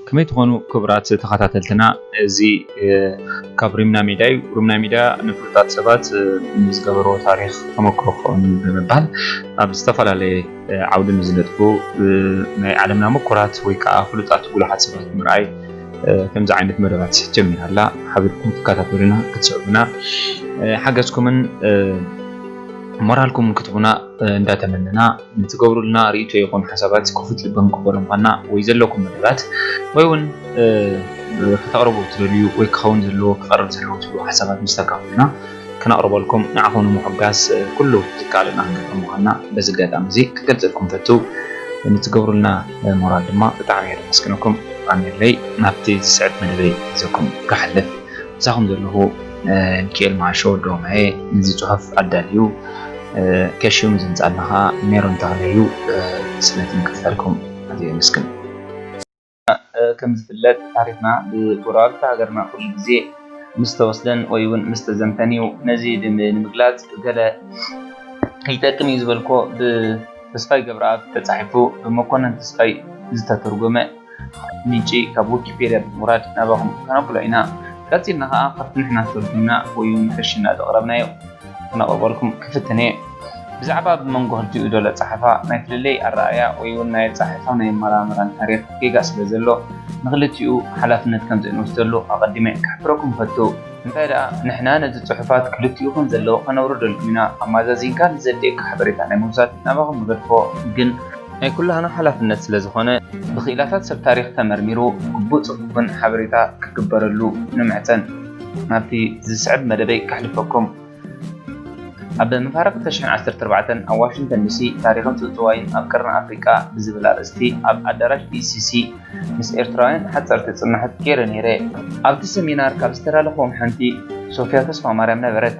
كمية هونو كبرات تخطاتلتنا زي كابريمنا ميداي رومنا ميدا نفرطات سبات مزقبرو تاريخ تمكرو خون بمبال أبستفال على عودة مزلتكو عالمنا مكرات ويكا فلطات قولحات سبات مرأي كم زعينة مرات جميل هلا حبيبكم تكاتاتورنا كتسعبنا حاجزكم مرالكم كتبنا نداتا مننا نتقبروا لنا ريتو يكون حسابات كفت لبن كبر مقنا ويزلكم مدبات ويون تقربوا تلوليو ويكخون زلو كقرب زلو تلو حسابات مستقبلنا كنقرب لكم نعفون محقاس كله تكالنا هنقرب مقنا بزقات أمزي كتلت لكم فتو نتقبروا لنا مرال دما بتعمير مسكنكم عمير لي نابتي سعد مدبي زكم كحلف ساهم زلو كيل معشو دومعي نزي تحف أداليو كشيوم زنزالنها ميرون تغليو سنتين كثيركم هذه مسكن كم زفلت تعرفنا بقراب تاقرنا كل زي مستوصلن ويون مستزمتنيو نزيد من مقلات قال هيتاكم يزبالكو بتسفاي قبراب تتعحفو بمكونا تسفاي زتترقمة نيجي كابو كبيرة مراد نباهم كانوا لأينا كاتينها قد نحن ترجمنا ويون كشنا تقربنا نقبلكم كفتني بزعبة بمنجو هالجو دولة صحفة نايفللي الرأي ويون نايل صحفة نايل مران تاريخ كيغاس بزلو نغلتيو حلافنت كم زين وستلو أقدمي كحبركم فتو انتايدا نحنا نزد صحفات كلتيو كم زلو نورد المينا أما زازين كان زديك حبريتاني موسات نباهم بغرفو جن أي كلها نحلف الناس لزخونة بخلافات سب تاريخ تمرميرو قبوط صفوفن حبريتا ككبرلو نمعتن نابتي زسعب مدبي كحلفكم أبدا مفارقة تشحن 14 أو واشنطن دي تاريخ تطوين أبكرن أفريقيا بزبلا أستي أب أدراج BCC مس إيرتراين حتى ارتتصنحت كيرن يري أبتي سمينار كابسترا لهم حنتي صوفيا تسمع مريم نبرت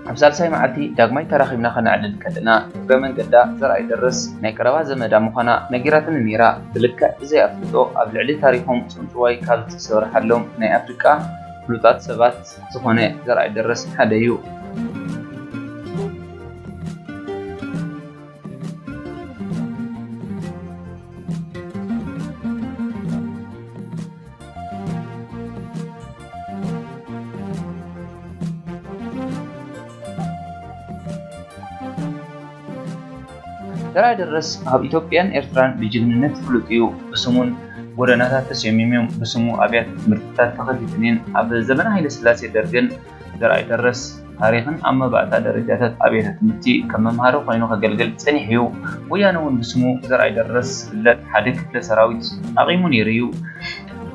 أبسال ساي معتي داغماي تراخيبنا خنا عدد كدنا بمن قدا زرع يدرس نيكروا زمدا مخنا نجيراتن ميرا بلكا زي أفريقيا قبل علي تاريخهم صنطواي كالت سور حلهم ني أفريقيا فلوطات سبات زخونه زرع يدرس حديو زرع درس هاب إثيوبيان إيرتران بجننت فلوطيو بسمون ودناتات تسيميميوم بسمو أبيات مرتبطات تخليتنين أب زمن هاي السلاسي درجن زرع درس تاريخن أما بعد درجات أبيات تمتي كم مهارو قينو خجلجل تنيحيو ويانون بسمو زرع درس لات حدك لسراويت أقيمون يريو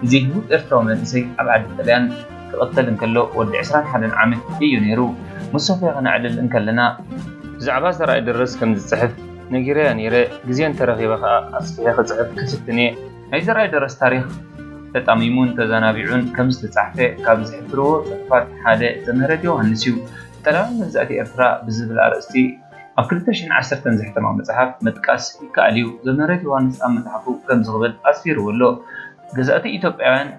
زيهو إيرتران زي أبعد التليان تقتل انكلو ود 20 حدن عامل يونيرو مصطفى غنا عدل انكلنا زعبا زرع درس كم الصحف نجيريا نيري جزيان ترغيبا أصفيها خزعب كستني أي زرع درس تاريخ تتعميمون تزانابيعون كمز تتصحفه كابز حفرو صحفات حادة زمهرتيو هنسيو تلاوان من زاتي إرتراء بزيب الأرستي أفكرتشن 10 تنزح تمام متحف متكاس كاليو زمهرتيو هنس أم متحفو كمز غبل أسفير ولو جزاتي إيتوبيان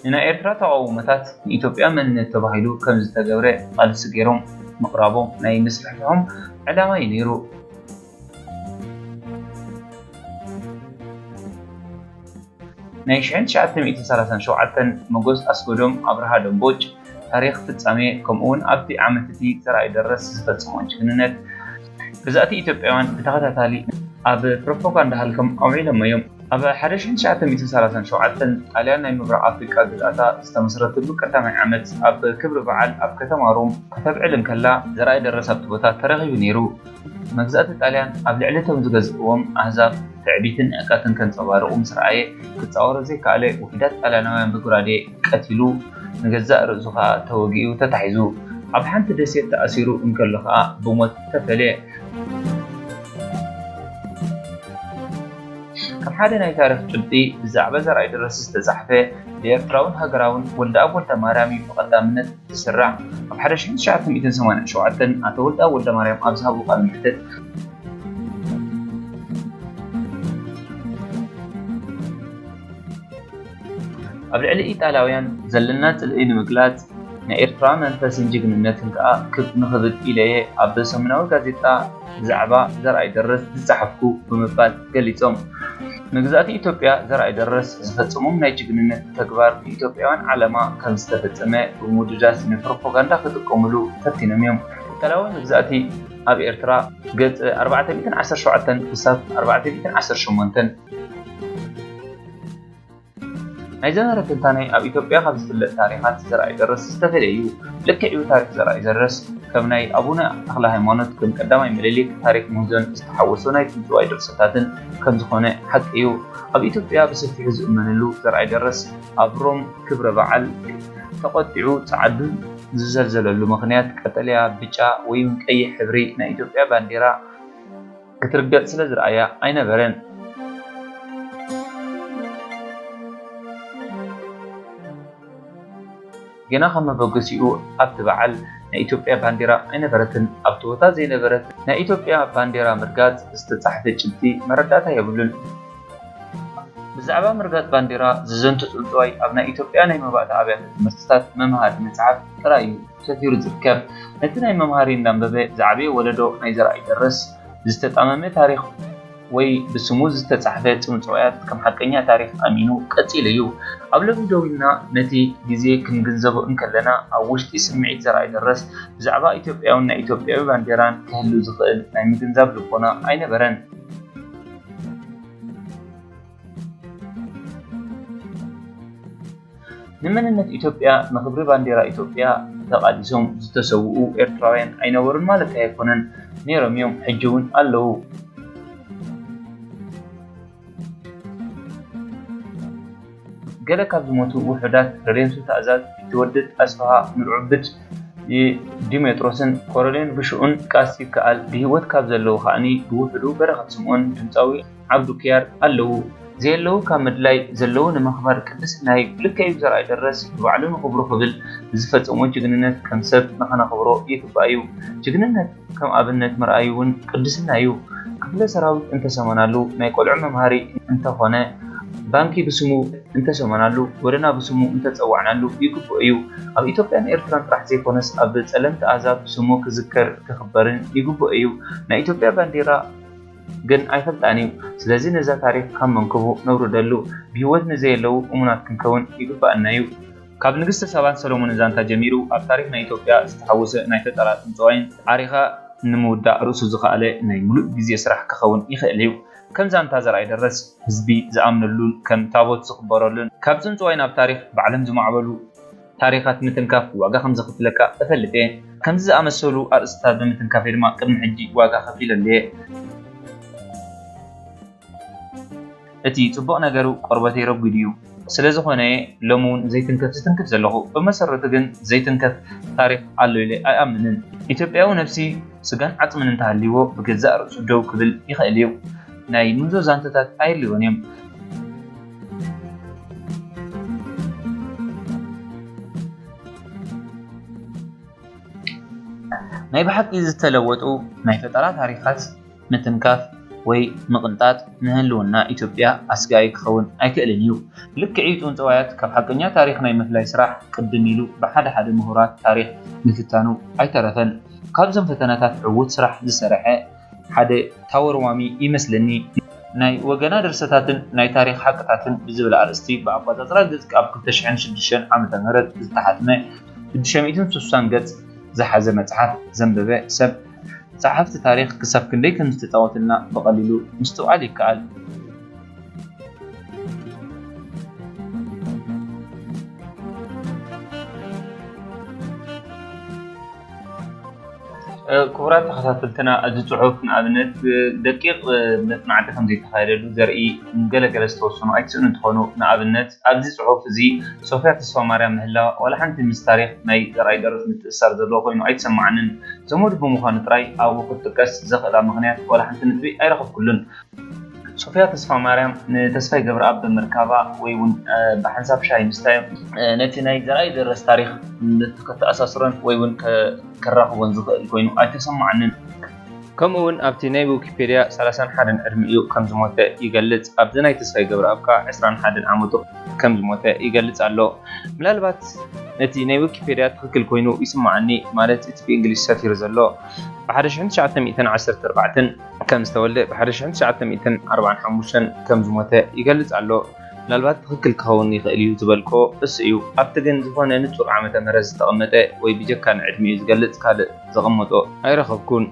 إنا إرتراء تعومتات إيتوبيا من تباهيلو كمز تجوري قال سجيرهم مقرابو ناي مسلحهم علامة ينيرو نايشين شعتم إتصالاتن شوعتن مجوز أسكودهم أبرها دنبوج تاريخ فتسامي كمون أبدي عمتتي زرع درس زفت سمونج كننت بزاتي إثيوبيان بتاخد تالي أب بروباغندا هالكم أوعي لما يوم أب حرشين شعتم إتصالاتن شوعتن أليانا يمبرع أفريقيا بزاتا استمسرت له كتام عمت أب كبر بعل أب كتام روم كتاب علم كلا زرع درس أبتبوتات ترغي بنيرو مجزات الطاليان قبل علتهم زجزقهم أحزاب تعبيتن أكاتن كان صبارو مسرعي كتصور زي كالي وحدات ألانوان بقرادي قتلو نجزاء رزقها توقيو تتحيزو أبحان تدسيت تأثيرو انكاللخاء بومت تفلي كم حادنا يتعرف جلدي بزعبة زرعي درس استزحفه ليرتراون هقراون ولد أول تمارامي فقدامنت تسرع أبحرشين شعبتم 280 شوعتن أتولد أول تمارام أبزهبو قال محتد قبل علي إيطاليان زلنات الإيد مقلات نإيرترا منفسين جيجننات انكا كب نخذت إليه عبد سمناوي غازيتا زعبا زرعي درس تزحفكو بمبال قليتهم ንግዛት ኢትዮጵያ ዘርአይ ደረስ ዝፈጽሙም ናይ ጅግንነት ተግባር ኢትዮጵያውያን ዓለማ ከም ዝተፈጸመ ብሙድዳት ንፕሮፓጋንዳ ክጥቀሙሉ ተርቲኖም እዮም። ኢጣልያዊ ንግዛቲ ኣብ ኤርትራ ገጽ 417 ክሳብ 418 ናይ ዘመረ ትንታነይ ኣብ ኢትዮጵያ ካብ ዝፍለጥ ታሪኻት ዘርአይ ደረስ ዝተፈለዩ ልክዕዩ ታሪክ ዘርአይ ደረስ ከም ናይ ኣቡነ ተክለ ሃይማኖት ከም ቀዳማይ ምኒልክ ታሪክ ሙህዞን ዝተሓወሱ ናይ ጥንታዊ ድርሰታትን ከም ዝኾነ ሓቂ እዩ። ኣብ ኢትዮጵያ ብሰፊሑ ዝእመነሉ ዘርአይ ደረስ ኣብ ሮም ክብረ በዓል ተቆጢዑ ጻዕዱን ዝዘልዘለሉ ምኽንያት ቀጠልያ ብጫ ወይ ቀይሕ ሕብሪ ናይ ኢትዮጵያ ባንዴራ ክትርገጽ ስለ ዝረኣያ ኣይነበረን። ገና ከም መበገሲኡ ኣብቲ በዓል ናይ ኢትዮጵያ ባንዴራ ኣይነበረትን። ኣብቲ ቦታ ዘይነበረት ናይ ኢትዮጵያ ባንዴራ ምርጋጽ ዝተጻሕፈ ጭብጢ መረዳእታ የብሉን። ብዛዕባ ምርጋጽ ባንዴራ ዝዘንቱ ጽንጽዋይ ኣብ ናይ ኢትዮጵያ ናይ መባእታ ኣብያተ ትምህርትታት መምሃሪ መጽሓፍ ጥራይ ሰፊሩ ዝርከብ። ነቲ ናይ መምሃሪ እንዳንበበ ዝዓበየ ወለዶ ናይ ዘርአይ ደረስ ዝተጣመመ ታሪክ ወይ ብስሙ ዝተጻሕፈ ጽንጽዋያት ከም ሓቀኛ ታሪክ ኣሚኑ ቀጺል እዩ። ኣብ ሎሚ ደው ኢልና ነቲ ግዜ ክንግንዘቦ እንከለና ኣብ ውሽጢ ስምዒት ዘርአይ ደረስ ብዛዕባ ኢትዮጵያውን ናይ ኢትዮጵያዊ ባንዴራን ክህሉ ዝኽእል ናይ ምግንዛብ ልቦና ኣይነበረን። ንመንነት ኢትዮጵያ ንኽብሪ ባንዴራ ኢትዮጵያ ተቃዲሶም ዝተሰውኡ ኤርትራውያን ኣይነበሩን ማለት ኣይኮነን፣ ነይሮም እዮም፣ ሕጂ እውን ኣለዉ። ገለ ካብ ዝሞቱ ውሑዳት ሬንሱ ተኣዛዝ ትወድድ ኣስፋሃ ምልዑብድ ዲሜጥሮስን ኮሎኔል ብሽኡን ቃሲ ከኣል ብሂወት ካብ ዘለዉ ከዓኒ ብውሕዱ በረኸት ስምዖን ድምፃዊ ዓብዱ ኪያር ኣለዉ። ዘየለዉ ካብ ምድላይ ዘለዉ ንምኽባር ቅድስናይ ልክዕዩ ዘርአይ ደረስ ብባዕሉ ንኽብሮ ክብል ዝፈጸሞ ጅግንነት ከም ሰብ ንኸነኽብሮ ይግባእ እዩ። ጅግንነት ከም ኣብነት ምርኣዩ እውን ቅድስና እዩ። ክፍለ ሰራዊት እንተሰመናሉ፣ ናይ ቆልዑ መምሃሪ እንተኾነ፣ ባንኪ ብስሙ እንተሰመናሉ፣ ጎደና ብስሙ እንተጸዋዕናሉ ይግባእ እዩ። ኣብ ኢትዮጵያን ኤርትራን ጥራሕ ዘይኮነስ ኣብ ጸለምቲ ኣዛብ ስሙ ክዝከር ክኽበርን ይግባእ እዩ። ናይ ኢትዮጵያ ባንዴራ ግን ኣይፈልጣን እዩ። ስለዚ ነዛ ታሪክ ካብ መንክቡ ነውርደሉ ብሂወት ንዘየለዉ እሙናት ክንከውን ይግባአና እዩ። ካብ ንግስተ ሳባን ሰሎሞን ዛንታ ጀሚሩ ኣብ ታሪክ ናይ ኢትዮጵያ ዝተሓወሰ ናይ ፈጠራ ጥንፅዋይን ዓሪኻ ንምውዳእ ርእሱ ዝኸኣለ ናይ ሙሉእ ግዜ ስራሕ ክኸውን ይኽእል እዩ። ከም ዛንታ ዘርአይ ደረስ ህዝቢ ዝኣምነሉን ከም ታቦት ዝኽበረሉን ካብ ጥንፅዋይ ናብ ታሪክ ባዕሎም ዝማዕበሉ ታሪኻት ምትንካፍ ዋጋ ከም ዘኽፍለካ እፈልጥ እየ። ከምዚ ዝኣመሰሉ ኣርእስታት ብምትንካፈ ድማ ቅድሚ ሕጂ ዋጋ ከፊለ ኣለየ። እቲ ጽቡቕ ነገሩ ቆርበተይ ረጒድ እዩ። ስለዝኾነ ሎሚ እውን ዘይትንከፍ ዝትንክፍ ዘለኹ፣ ብመሰረቱ ግን ዘይትንከፍ ታሪክ ኣሎ ኢለ ኣይኣምንን። ኢትዮጵያዊ ነፍሲ ስጋን ዓፅምን እንተሃልይዎ ብገዛእ ርእሱ ደው ክብል ይኽእል እዩ። ናይ ምንዞ ዛንታታት ኣይልዮን እዮም። ናይ ብሓቂ ዝተለወጡ ናይ ፈጠራ ታሪኻት ምትንካፍ ወይ ምቕንጣጥ ንህልውና ኢትዮጵያ ኣስጋኢ ክኸውን ኣይክእልን እዩ። ልክዕ ጥንፅዋያት ካብ ሓቀኛ ታሪክ ናይ ምፍላይ ስራሕ ቅድም ኢሉ ብሓደ ሓደ ምሁራት ታሪክ ምፍታኑ ኣይተረፈን። ካብዞም ፈተናታት ዕዉት ስራሕ ዝሰርሐ ሓደ ታወርዋሚ ይመስለኒ። ናይ ወገና ድርሰታትን ናይ ታሪክ ሓቅታትን ብዝብል ኣርእስቲ ብኣቆፃፅራ ገጽ ኣብ 2006 ዓ.ም ዝተሓትመ 660 ገጽ ዝሓዘ መጽሓፍ ዘንበበ ሰብ ጸሓፍቲ ታሪክ ክሳብ ክንደይ ከም ዝተፃወተልና ብቐሊሉ ምስትውዓል ይከኣል። ክቡራት ተኸታተልትና እዚ ጽሑፍ ንኣብነት ደቂቕ መጥናዕቲ ከም ዘይተኻየደሉ ዘርኢ ገለገለ ዝተወሰኑ ኣይትስእኑ እንትኾኑ ንኣብነት ኣብዚ ጽሑፍ እዚ ሶፍያ ተስፋ ማርያም ምህላዋ ዋላ ሓንቲ ምስ ታሪክ ናይ ዘርአይ ደረስ ምትእስሳር ዘለዎ ኮይኑ ኣይትሰማዓንን። ዘመዱ ብምዃኑ ጥራይ ኣብኡ ክትጥቀስ ዘኽእላ ምኽንያት ዋላ ሓንቲ ንጥቢ ኣይረኸብኩሉን። ሶፍያ ተስፋ ማርያም ንተስፋይ ገብረኣብ ብምርካባ ወይ እውን ብሓንሳብ ሻይ ምስታዮም ነቲ ናይ ዘርአይ ደረስ ታሪክ ከተኣሳስሮን ወይ እውን ከራኽቦን ዝኽእል ኮይኑ ኣይተሰማዓንን። ከምኡ እውን ኣብቲ ናይ ዊኪፔድያ 31 ዕድሚኡ ከም ዝሞተ ይገልጽ። ኣብዚ ናይ ተስፋይ ገብረኣብ ከዓ 21 ዓመቱ ከም ዝሞተ ይገልጽ ኣሎ። ምናልባት ነቲ ናይ ዊኪፔድያ ትክክል ኮይኑ ይስማዓኒ ማለት እቲ ብእንግሊዝ ሰፊሩ ዘሎ ብ1914 كم استولد بحرش 1945 كم زموته يقلص على ምናልባት ትክክል ክኸውን ይኽእል እዩ ዝበልኮ እስ እዩ ኣብቲ ግን ዝኾነ ንጹር ዓመተ ምህረት ዝተቐመጠ ወይ ብጀካን ዕድሚኡ ዝገልጽ ካልእ ዘቐመጦ ኣይረኸብኩን።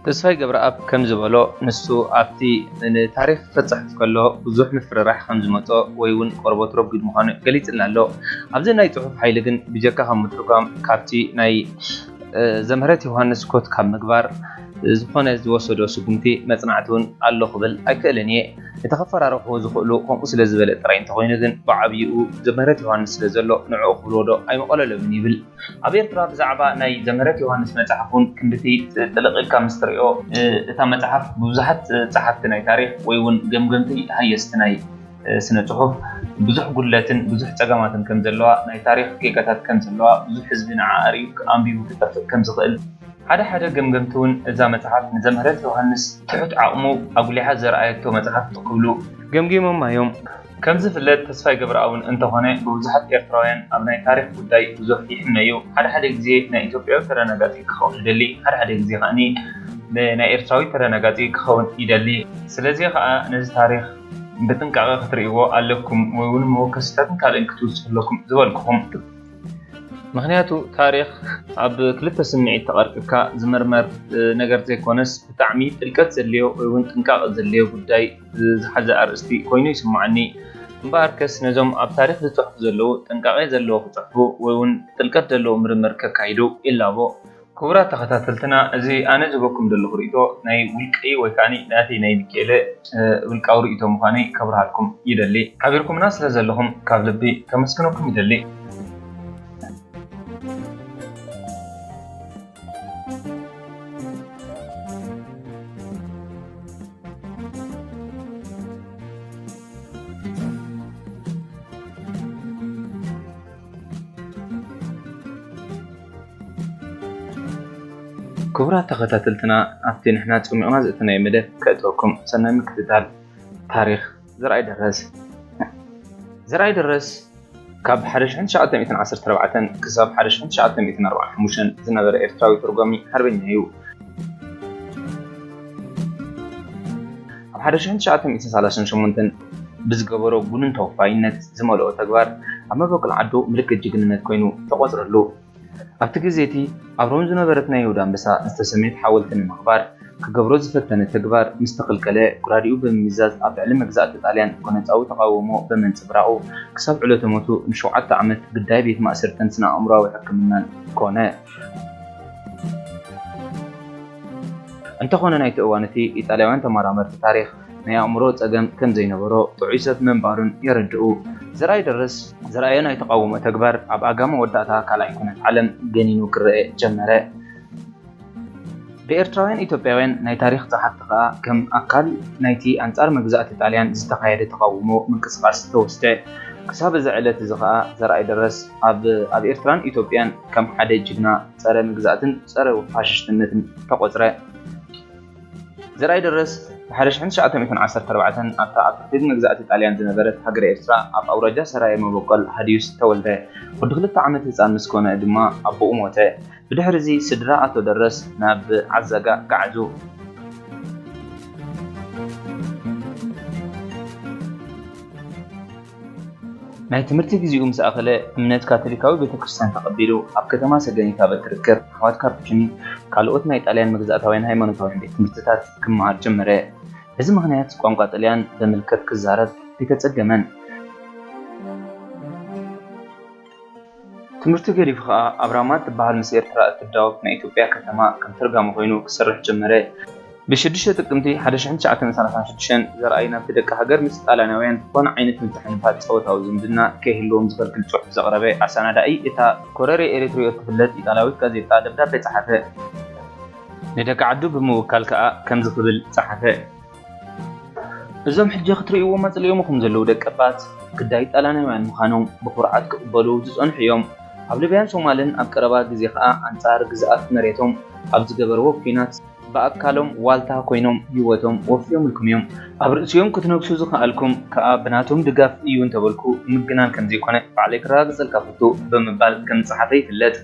ተስፋይ ገብረኣብ ከም ዝበሎ ንሱ ኣብቲ ንታሪክ ክፈጽሕ ከሎ ብዙሕ ምፍርራሕ ከም ዝመጾ ወይ እውን ቆርቦት ረጒድ ምዃኑ ገሊጽልና ኣሎ። ኣብዚ ናይ ጽሑፍ ሓይሊ ግን ብጀካ ከም ምትርጓም ካብቲ ናይ ዘምህረት ዮሃንስ ኮት ካብ ምግባር ዝኾነ ዝወሰዶ ስጉምቲ መጽናዕቲ እውን ኣሎ ክብል ኣይክእልን እየ። የተኸፈራረቑ ዝኽእሉ ከምኡ ስለ ዝበለ ጥራይ እንተኾይኑ ግን ብዓብይኡ ዘምህረት ዮሃንስ ስለ ዘሎ ንዕኡ ክብሎ ዶ ኣይመቐለሎምን ይብል። ኣብ ኤርትራ ብዛዕባ ናይ ዘምህረት ዮሃንስ መጽሓፍ እውን ክንድቲ ጥልቕ ምስ ትሪኦ እታ መጽሓፍ ብብዙሓት ጸሓፍቲ ናይ ታሪክ ወይ እውን ገምገምቲ ሃየስቲ ናይ ስነ ጽሑፍ ብዙሕ ጉድለትን ብዙሕ ጸገማትን ከም ዘለዋ ናይ ታሪክ ጌጋታት ከም ዘለዋ ብዙሕ ህዝቢ ንዓ ኣርዩ ኣንቢቡ ክጠፍእ ከም ዝኽእል ሓደ ገምገምቲ እውን እዛ መጽሓፍ ንዘምህረት ዮሃንስ ትሑት ዓቕሙ ኣጉሊሓ ዘርኣየቶ መጽሓፍ ክብሉ ገምጊሞም እዮም። ከም ዝፍለጥ ተስፋይ ገብረኣብ እንተኾነ ብብዙሓት ኤርትራውያን ኣብ ናይ ታሪክ ጉዳይ ብዙሕ ይሕመዩ። ሓደ ግዜ ናይ ኢትዮጵያዊ ተረጋጋፂ ክኸውን ይደሊ፣ ሓደ ግዜ ከዓኒ ናይ ኤርትራዊ ተረጋጋፂ ክኸውን ይደሊ። ስለዚ ከዓ ነዚ ታሪክ ብጥንቃቐ ክትርእይዎ ኣለኩም ወይ እውን መወከስታትን ካልእን ክትውስለኩም ዝበልኩኹም። ምክንያቱ ታሪክ ኣብ ክልተ ስምዒት ተቐርቂብካ ዝመርመር ነገር ዘይኮነስ ብጣዕሚ ጥልቀት ዘድልዮ ወይ እውን ጥንቃቐ ዘድልዮ ጉዳይ ዝሓዘ ኣርእስቲ ኮይኑ ይስማዓኒ እምበር ከስ ነዞም ኣብ ታሪክ ዝፅሑፉ ዘለዉ ጥንቃቐ ዘለዎ ክፅሕፉ ወይ እውን ጥልቀት ዘለዎ ምርምር ከካይዱ ኢላቦ ክቡራት ተኸታተልትና እዚ ኣነ ዝገኩም ዘለኹ ርእቶ ናይ ውልቂ ወይ ከዓኒ ናተይ ናይ ሚኬለ ውልቃዊ ርእቶ ምዃነይ ከብርሃልኩም ይደሊ። ሓቢርኩምና ስለ ዘለኹም ካብ ልቢ ከመስግነኩም ይደሊ። ክቡራት ተኸታተልትና ኣብቲ ንሕና ፅሚቕና ዝእተናዮ መደብ ከእትወኩም ሰናይ ምክትታል ታሪክ ዘርኣይ ደረስ ካብ 1914 ክሳብ 1945 ዝነበረ ኤርትራዊ ተርጓሚ ሃርበኛ እዩ። ኣብ 1938 ብዝገበሮ ጉንን ተወፋይነት ዝመልኦ ተግባር ኣብ መበቆል ዓዱ ምልክት ጅግንነት ኮይኑ ተቆፅረሉ። ኣብቲ ግዜቲ ኣብ ሮም ዝነበረት ናይ ይሁዳ ኣንበሳ ዝተሰመየት ሓወልቲ ንምኽባር ክገብሮ ዝፈተነ ተግባር ምስ ተኸልከለ ጉራዲኡ ብምምዛዝ ኣብ ልዕሊ መግዛእቲ ጣልያን ጎነፃዊ ተቃውሞ ብምንፅብራቑ ክሳብ ዕለተ ሞቱ ን7 ዓመት ግዳይ ቤት ማእሰርትን ስነ ኣእምሮዊ ሕክምናን ኮነ። እንተኾነ ናይቲ እዋን እቲ ኢጣልያውያን ተመራመርቲ ታሪክ ናይ ኣእምሮ ፀገም ከም ዘይነበሮ ጥዑይ ሰብ ምንባሩን የረድኡ። ዘርኣይ ደረስ ዘርኣየ ናይ ተቃውሞ ተግባር ኣብ ኣጋማ ወዳእታ ካልኣይ ኩነት ዓለም ገኒኑ ክረአ ጀመረ። ብኤርትራውያን ኢትዮጵያውያን ናይ ታሪክ ጸሓፍቲ ከዓ ከም ኣካል ናይቲ ኣንጻር መግዛእቲ ጣልያን ዝተኻየደ ተቃውሞ ምንቅስቓስ ተወስደ። ክሳብ እዚ ዕለት እዚ ከዓ ዘርኣይ ደረስ ኣብ ኤርትራን ኢትዮጵያን ከም ሓደ ጅግና ፀረ ምግዛእትን ፀረ ፋሽስትነትን ተቆፅረ። ዘርኣይ ደረስ ብ1914 ኣብታ ኣብ ትሕቲ መግዛእቲ ጣልያን ዝነበረት ሃገረ ኤርትራ ኣብ ኣውራጃ ሰራየ መበቆል ሃዲዩስ ተወልደ። ወዲ 2 ዓመት ህፃን ምስ ኮነ ድማ ኣቦኡ ሞተ። ብድሕሪ እዚ ስድራ ኣቶ ደረስ ናብ ዓዘጋ ገዓዙ። ናይ ትምህርቲ ግዚኡ ምስ ኣኸለ እምነት ካቶሊካዊ ቤተክርስትያን ተቐቢሉ ኣብ ከተማ ሰገኒታ በትርከብ ኣሕዋት ካፑቺኒ ካልኦት ናይ ጣልያን መግዛእታውያን ሃይማኖታውያን ቤት ትምህርትታት ክመሃር ጀመረ። እዚ ምክንያት ቋንቋ ጣልያን ብምልክት ክዛረብ ይተጸገመን። ትምህርቲ ገዲፉ ከዓ ኣብ ራማ ትበሃል ምስ ኤርትራ እትዳወብ ናይ ኢትዮጵያ ከተማ ከም ተርጓሚ ኮይኑ ክሰርሕ ጀመረ። ብ6 ጥቅምቲ 1936 ዘርኣይ ናብቲ ደቂ ሃገር ምስ ጣልያናውያን ዝኾነ ዓይነት ምትሕንፋት ፀወታዊ ዝምድና ከይህልዎም ዝፈልክል ጽሑፍ ዘቕረበ ኣሰናዳኢ እታ ኮረሬ ኤሪትሪዮ እትፍለጥ ኢጣልያዊት ጋዜጣ ደብዳቤ ጸሓፈ። ንደቂ ዓዱ ብምውካል ከዓ ከም ዝኽብል ጸሓፈ። እዞም ሕጂ ክትርእይዎም መጽልዮምኩም ዘለዉ ደቀባት ግዳይ ጣልያናውያን ምዃኖም ብኹርዓት ክቕበሉ ዝጸንሑ እዮም። ኣብ ሊብያን ሶማልን ኣብ ቀረባ ግዜ ከዓ ኣንጻር ግዝኣት መሬቶም ኣብ ዝገበርዎ ኩናት በኣካሎም ዋልታ ኮይኖም ህይወቶም ወፊዮም ኢልኩም እዮም። ኣብ ርእስዮም ክትነግሱ ዝኽኣልኩም ከዓ ብናቶም ድጋፍ እዩ እንተበልኩ ምግናን ከም ዘይኮነ ባዕለይ ክረጋግፀልካ ፍቱ ብምባል ከም ጸሓፈ ይፍለጥ።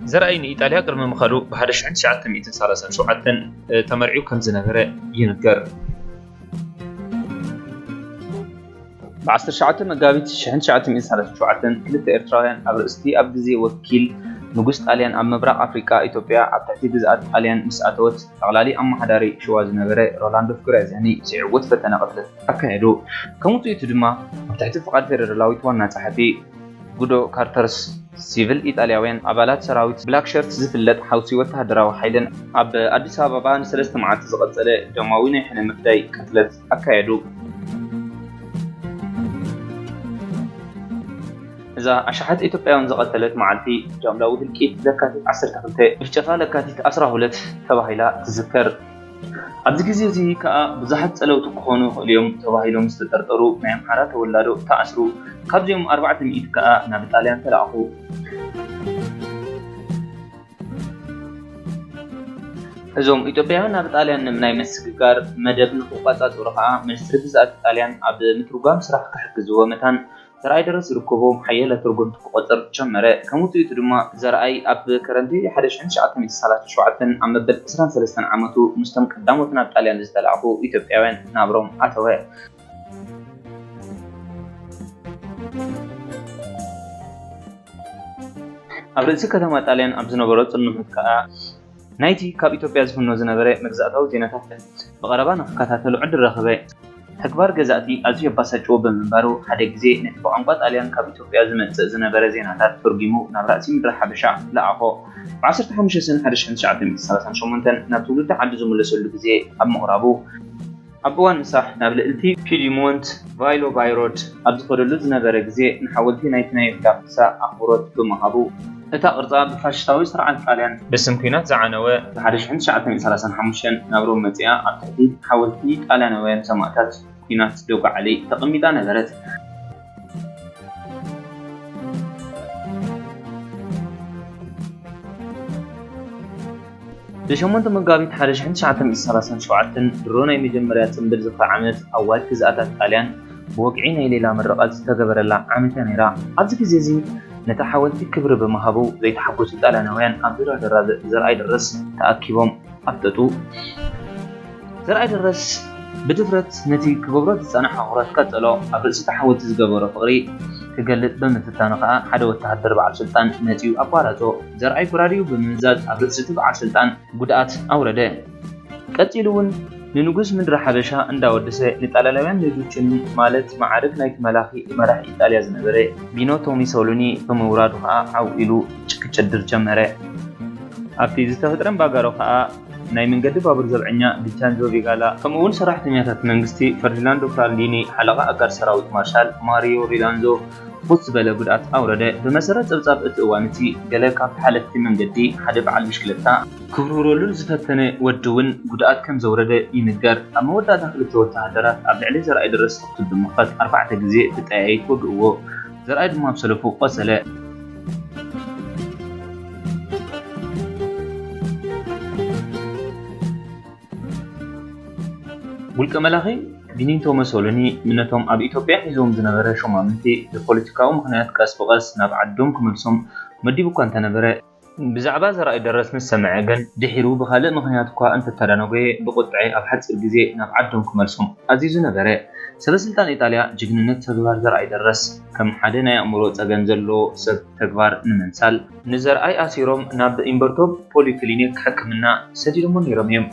زرأي إيطاليا قرم مخلو بحدش عند شعات 1937 تمرعيو كم زنبرة ينقر بعصر شعات مقابيت شحن شعات 1937 كلت إرتراويان أبرستي أبدزي وكيل نقص طاليان أم مبرق أفريقيا إثيوبيا أبتعتي جزءات طاليان مسأتوت أغلالي أم حداري شواز نبرة رولاندو فكرازياني سيعود فتنا قتلت أكايدو كموتو يتدما أبتعتي فقط فيرلاويت وانا صحفي غودو كارترس سيفل إيطالياوين أبالات سراويت بلاك شيرت زفلت حوسي وتهدراو حيلن أب أديس أبابا نسلست معات زغطلة دماوين حين مفداي قتلت أكايدو إذا أشحت إثيوبياوين زغطلت معلتي جاملاو هلكيت لكاتيت 12 إفشافا لكاتيت 12 تباهيلا تذكر ኣብዚ ግዜ እዚ ከዓ ብዙሓት ጸለውቲ ክኾኑ ክእልዮም ተባሂሎም ዝተጠርጠሩ ናይ ኣምሓራ ተወላዶ ተኣስሩ ካብዚኦም 400 ከዓ ናብ ጣልያን ተላኣኹ እዞም ኢትዮጵያውያን ናብ ጣልያን ንምናይ መስግጋር መደብ ንኽቋጻጽሩ ከዓ ሚኒስትሪ ግዝኣት ጣልያን ኣብ ምትርጓም ስራሕ ክሕግዝዎ መታን ዘርኣይ ደረስ ዝርከቦም ሓየለ ትርጉም ክቆጽር ጀመረ ከምኡ'ዩ ድማ ዘርኣይ ኣብ ከረንቲ 1937 ኣብ መበል 23 ዓመቱ ምስቶም ቀዳሞት ናብ ጣልያን ዝተላኣኹ ኢትዮጵያውያን ናብሮም ኣተወ ኣብ ርእሲ ከተማ ጣልያን ኣብ ዝነበሮ ጽልምት ከዓ ናይቲ ካብ ኢትዮጵያ ዝፍኖ ዝነበረ መግዛእታዊ ዜናታት ብቐረባ ንኽከታተሉ ዕድል ረኸበ ተግባር ገዛእቲ ኣዝዩ የባሰጭዎ ብምንባሩ ሓደ ግዜ ነቲ ብቋንቋ ጣልያን ካብ ኢትዮጵያ ዝመጽእ ዝነበረ ዜናታት ተርጊሙ ናብ ራእሲ ምድሪ ሓበሻ ለኣኾ ብ15 ሰነ 1938 ናብ ትውልዲ ዓዲ ዝምለሰሉ ግዜ ኣብ ምቕራቡ ኣብ እዋን ምሳሕ ናብ ልዕልቲ ፒዲሞንት ቫይሎ ባይሮድ ኣብ ዝኸደሉ ዝነበረ ግዜ ንሓወልቲ ናይቲ ናይ ይሁዳ ቅሳ ኣኽብሮት ብምሃቡ እታ ቅርጻ ብፋሽስታዊ ስርዓት ጣልያን ብስም ኩናት ዝዓነወ ብ1935 ናብ ሮም መጽያ ኣብ ትሕቲ ሓወልቲ ጣልያናውያን ሰማዕታት ኩናት ደጓዓሊ ተቐሚጣ ነበረት ብሸሞንተ መጋቢት 1937 ድሮ ናይ መጀመርያ ጽምብል ዝኽሪ ዓመት ኣዋጅ ግዝኣታት ጣልያን ብወግዒ ናይ ሌላ ምርቓት ዝተገበረላ ዓመት ነይራ ኣብዚ ግዜ እዚ ነታ ሓወልቲ ክብሪ ብምሃቡ ዘይተሓጎሱ ጣልያናውያን ኣብ ዙርያ ዘርኣይ ደረስ ተኣኪቦም ኣፍጠጡ ዘርኣይ ደረስ ብድፍረት ነቲ ክገብሮ ዝጸንሐ ኣኽራት ቀጸሎ ኣብ ርእሲ ሓወልቲ ዝገበሮ ፍቕሪ ክገልጽ ብምፍታኑ ከዓ ሓደ ወተሃደር በዓል ስልጣን መጺኡ ኣቋረጾ ዘርኣይ ጉራድዩ ብምምዛዝ ኣብ ርእሲ እቲ በዓል ስልጣን ጉድኣት ኣውረደ ቀጺሉ እውን ንንጉስ ምድሪ ሓበሻ እንዳወደሰ ንጣልያናውያን ሌሎችን ማለት ማዕረግ ናይቲ መራሒ ኢጣልያ ዝነበረ ቢኖቶ ሙሶሊኒ ብምውራዱ ከዓ ዓውኢሉ ክጭድር ጀመረ ኣብቲ ዝተፈጥረን ባጋሮ ከዓ ናይ መንገዲ ባቡር ዘብዐኛ ዲቻንጆ ቪጋላ ከምኡውን ሰራሕተኛታት መንግስቲ ፈርዲናንዶ ካርሊኒ ሓለቓ ኣጋር ሰራዊት ማርሻል ማሪዮ ሪላንዞ ፍስ ዝበለ ጉድኣት ኣውረደ ብመሰረት ፀብጻብ እቲ እዋን እቲ ገለ ካብ ሓለፍቲ መንገዲ ሓደ በዓል ብሽክለታ ክብርብረሉ ዝፈተነ ወዲ እውን ጉድኣት ከም ዘውረደ ይንገር ኣብ መወዳእታ ክልተ ወተሃደራት ኣብ ልዕሊ ዘርኣይ ደረስ ተኽቱ ብምኽፋት 4 ግዜ ተጠያይት ወግእዎ ዘርኣይ ድማ ኣብ ሰለፉ ቆሰለ ውልቀ መላኺ ቢኒቶ ሙሶሊኒ ምነቶም ኣብ ኢትዮጵያ ሒዞም ዝነበረ ሸማምንቲ ብፖለቲካዊ ምኽንያት ቀስ ብቐስ ናብ ዓዶም ክመልሶም መዲቡ እኳ እንተነበረ ብዛዕባ ዘርኣይ ደረስ ምስ ሰምዐ ግን ድሒሩ ብኻልእ ምኽንያት እኳ እንተተዳነጎየ ብቁጥዒ ኣብ ሓፂር ግዜ ናብ ዓዶም ክመልሶም ኣዚዙ ነበረ ሰበስልጣን ኢጣልያ ጅግንነት ተግባር ዘርኣይ ደረስ ከም ሓደ ናይ ኣእምሮ ፀገም ዘለዎ ሰብ ተግባር ንምምሳል ንዘርኣይ ኣሲሮም ናብ ኢምበርቶ ፖሊክሊኒክ ሕክምና ሰዲዶሞ ነይሮም እዮም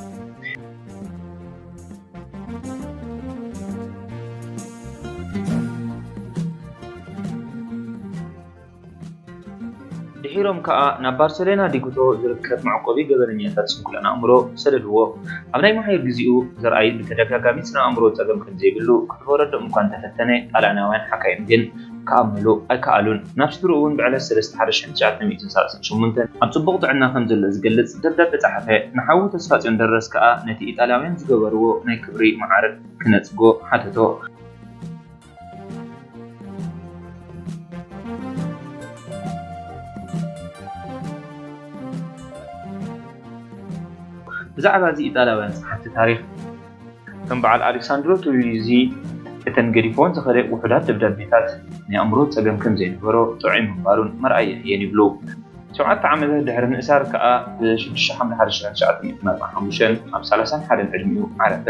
ድሒሮም ከዓ ናብ ባርሴሎና ዲጉቶ ዝርከብ መዕቆቢ ገበነኛታት ስንኩላን ኣእምሮ ሰደድዎ ኣብ ናይ ማሕየር ግዚኡ ዘርኣይ ብተደጋጋሚ ስነ ኣእምሮ ፀገም ከምዘይብሉ ክሕበረዶም እኳ እንተፈተነ ጣልያናውያን ሓካይም ግን ከኣምንሉ ኣይከኣሉን ናብ ስድሩ እውን ብዕለት 3/1938 ኣብ ፅቡቕ ጥዕና ከም ዘሎ ዝገልጽ ደብዳቤ ጸሓፈ ንሓዊ ተስፋጽዮን ደረስ ከዓ ነቲ ኢጣልያውያን ዝገበርዎ ናይ ክብሪ ማዕረግ ክነጽጎ ሓተቶ ብዛዕባ እዚ ኢጣልያውያን ጸሓፍቲ ታሪክ ከም በዓል ኣሌክሳንድሮ ቱሪዚ እተን ገዲፎን ዝኸደ ውሑዳት ደብዳቤታት ናይ ኣእምሮ ፀገም ከም ዘይነበሮ ጥዑይ ምንባሩን መርኣይ የን ይብሉ 7 ዓመታት ድሕሪ ምእሳር ከዓ ብ6 ሓምለ 1945 ኣብ 31 ዕድሚኡ ዓረፈ።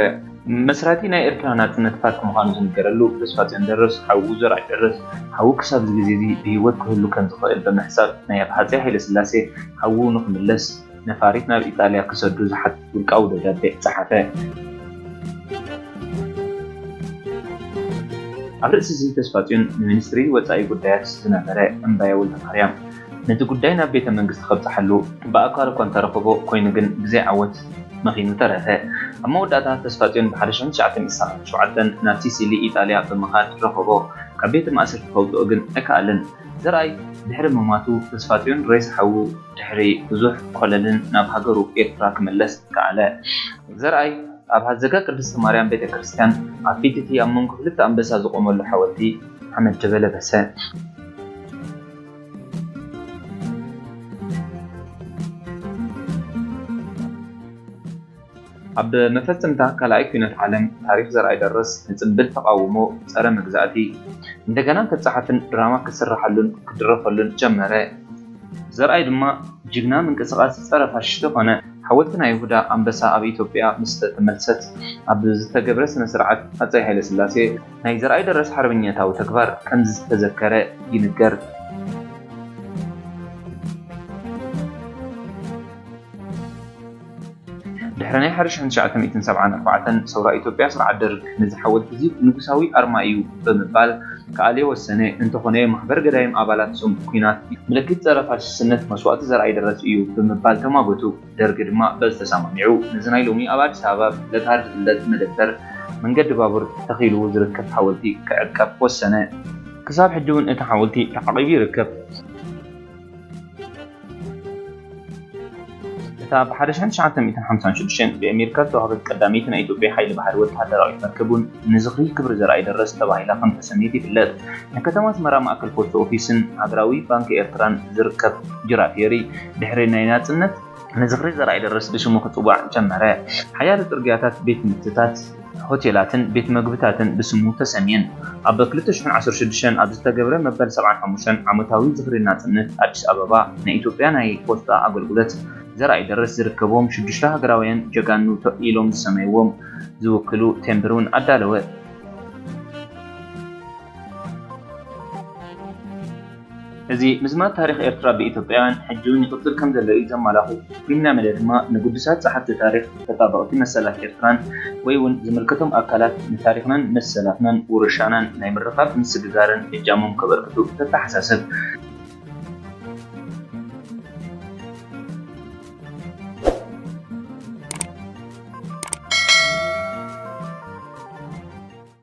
መስራቲ ናይ ኤርትራ ናጽነት ፓርቲ ምዃኑ ዝንገረሉ ተስፋጽዮን ደረስ ሓዉ ዘርኣይ ደረስ ሓዉ ክሳብ እዚ ግዜ እዚ ብሂወት ክህሉ ከም ዝኽእል ብምሕሳብ ናይ ሃፀይ ሃይለስላሴ ሓዉ ንኽምለስ ነፋሪት ናብ ኢጣልያ ክሰዱ ዝሓትት ውልቃዊ ደብዳቤ ጸሓፈ። ኣብ ርእሲ እዚ ተስፋጽዮን ሚኒስትሪ ወጻኢ ጉዳያት ዝነበረ እምባየ ወልደማርያም ነቲ ጉዳይ ናብ ቤተ መንግስቲ ከብጽሓሉ ብኣካል እኳ እንተረኸቦ ኮይኑ ግን ብዘይ ዓወት መኺኑ ተረፈ። ኣብ መወዳእታ ተስፋጽዮን ብ1997 ናብ ሲሲሊ ኢጣልያ ብምኻድ ረኸቦ ካብ ቤተ ማእሰርቲ ከውፅኦ ግን ኣይከኣለን። ዘርኣይ ድሕሪ ምማቱ ተስፋጽዮን ሬሳ ሓዉ ድሕሪ ብዙሕ ኮለልን ናብ ሃገሩ ኤርትራ ክምለስ ከኣለ። ዘርኣይ ኣብ ሃዘጋ ቅድስቲ ማርያም ቤተ ክርስቲያን ኣብ ፊት ኣብ መንጎ ክልተ ኣንበሳ ዝቆመሉ ሓወልቲ ሓመድ ተበለበሰ። ኣብ መፈጸምታ ካልኣይ ኩነት ዓለም ታሪክ ዘርኣይ ደረስ ንጽምብል ተቃውሞ ጸረ መግዛእቲ እንደገና ከጸሓፍን ድራማ ክስራሐሉን ክድረፈሉን ጀመረ። ዘርኣይ ድማ ጅግና ምንቅስቓስ ጸረ ፋሽስት ኮነ። ሓወልቲ ናይ ይሁዳ ኣንበሳ ኣብ ኢትዮጵያ ምስ ተመልሰት ኣብ ዝተገብረ ስነ ስርዓት ሃፀይ ሃይለስላሴ ናይ ዘርኣይ ደረስ ሓርበኛታዊ ተግባር ከም ዝተዘከረ ይንገር። ድሕሪ ናይ 1974 ሰውራ ኢትዮጵያ ስርዓት ደርግ ነዚ ሓወልቲ እዚ ንጉሳዊ ኣርማ እዩ ብምባል ከኣልየ ወሰነ። እንተኾነ ማሕበር ገዳይም ኣባላት ሱም ኩናት ምልክት ጸረ ፋሽስትነት መስዋእቲ ዘርኣይ ደረስ እዩ ብምባል ተማጎቱ። ደርጊ ድማ በዚ ተሰማሚዑ ነዚ ናይ ሎሚ ኣብ ኣዲስ ኣበባ ለታር ዝፍለጥ መደበር መንገዲ ባቡር ተኺሉ ዝርከብ ሓወልቲ ክዕቀብ ወሰነ። ክሳብ ሕጂ እውን እቲ ሓወልቲ ተዓቂቡ ይርከብ። እታ ብ1956 ብኣሜሪካ ዝተዋህበት ቀዳሚት ናይ ኢትዮጵያ ሓይሊ ባሕሪ ወተሃደራዊት መርከቡን ንዝኽሪ ክብሪ ዘርኣይ ደረስ ተባሂላ ከም ተሰሚት ይፍለጥ። ናይ ከተማ ኣስመራ ማእከል ፖስት ኦፊስን ሃገራዊ ባንኪ ኤርትራን ዝርከብ ጅራፌሪ ድሕሪ ናይ ናጽነት ንዝኽሪ ዘርኣይ ደረስ ብሽሙ ክጽዋዕ ጀመረ። ሓያሎ ጽርግያታት፣ ቤት ምትታት፣ ሆቴላትን ቤት ምግብታትን ብስሙ ተሰሚየን። ኣብ 2016 ኣብ ዝተገብረ መበል 75 ዓመታዊ ዝኽሪ ናጽነት ኣዲስ ኣበባ ናይ ኢትዮጵያ ናይ ፖስታ ኣገልግሎት ዘርኣይ ደረስ ዝርከቦም 6 ሃገራውያን ጀጋኑ ኢሎም ዝሰመይዎም ዝውክሉ ቴምብሩን ኣዳለወ። እዚ ምዝማት ታሪክ ኤርትራ ብኢትዮጵያውያን ሕጂውን ይቕፅል ከም ዘሎ እዩ ዘመላኽት። ፊልምና መለ ድማ ንጉዱሳት ጸሓፍቲ ታሪክ ተጣበቕቲ መሰላት ኤርትራን ወይ እውን ዝምልከቶም ኣካላት ንታሪክናን መሰላትናን ውርሻናን ናይ ምርኻብ ምስግጋርን እጃሞም ከበርክቱ ተተሓሳስብ።